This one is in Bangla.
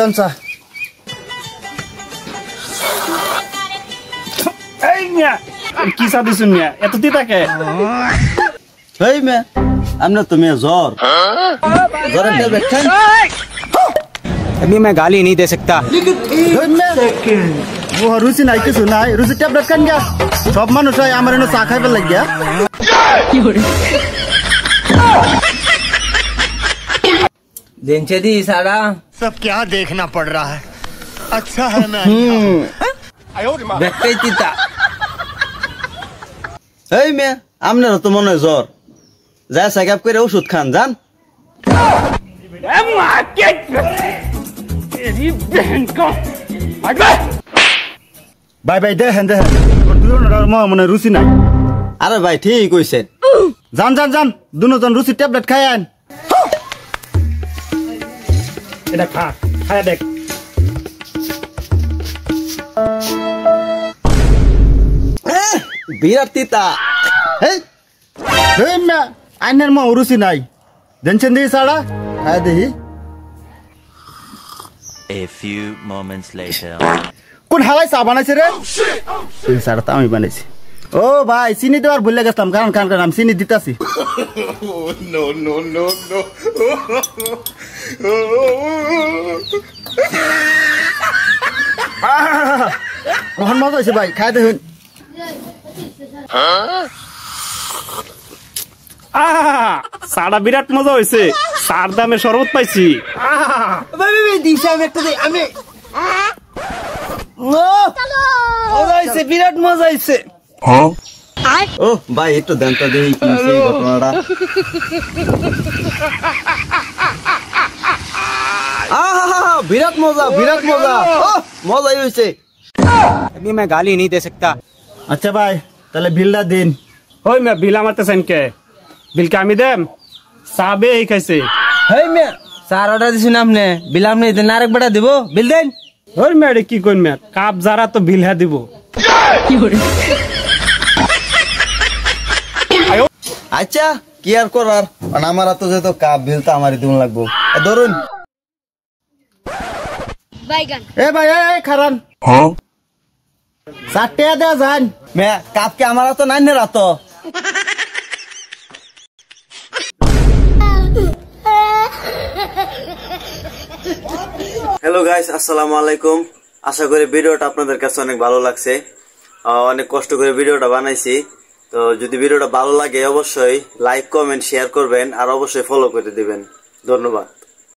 লন চা এই মিয়া কি চা দিছুন মিয়া এত তিতাকে এই মে আমনে তুমি জ্বর জ্বরের ট্যাবলেট খান अभी मैं गाली नहीं दे सकता ও রুচি নাই কিছু নাই রুচি ট্যাবলেট খান গা সব মানুষ আমার এনে চা খাইবার লাগিয়া दिनचर्या सारा सब क्या देखना पड़ रहा है अच्छा है मैं व्यक्ति चिता এই মে আমনের তো মনে হয় জ্বর যা চেকআপ করে ওষুধ খান জান ভাই ভাই দেখেন মনে রুচি নাই আরে ভাই ঠিক কইছে যান যান যান দুজন রুচি ট্যাবলেট খাই আন এটা খা খায়া দেখ বিরাট তিতা এই মে আইনের মা রুচি নাই জানছেন দিই সাড়া খাই দেখি A few moments later. কোন হালাই চা বানাইছে রে সাড়া তো আমি বানাইছি ও ভাই চিনি দেওয়ার ভুলে গেছিলাম কারণ কারণ আমি চিনি দিতাছি नो नो नो नो মোহন মজা হয়েছে ভাই খাই দেখুন চাটা বিরাট মজা হয়েছে চার দামে শরবত পাইছি বিরাট মজা হয়েছে ও ভাই একটু দেন তো দেখি কি হইছে এই ঘটনাটা বিরাট মজা ও মজাই হয়েছে अभी मैं गाली नहीं दे सकता আচ্ছা ভাই তাহলে বিলটা দিন ওই মিয়া বিল আমারতেছেন কে বিলকে আমি দেম চাবে এই খাইছে हे मैं सार ऑर्डर दिसुन आपने बिल आपने इतना आरेक बड़ा देबो बिल देन ওই মিয়া কি কইন মিয়া কাপ যারা তো বিল হ্যাঁ দিব আচ্ছা কি আর করার মানে আমার তো যেহেতু কাপ বিল তো আমারই দিন লাগবো ধরুন এ ভাই এই খারান চারটে দেয়া যান মে কাপ কে আমার তো নাই না রাত হ্যালো গাইস আসসালামু আলাইকুম আশা করি ভিডিওটা আপনাদের কাছে অনেক ভালো লাগছে অনেক কষ্ট করে ভিডিওটা বানাইছি তো যদি ভিডিওটা ভালো লাগে অবশ্যই লাইক কমেন্ট শেয়ার করবেন আর অবশ্যই ফলো করে দিবেন ধন্যবাদ।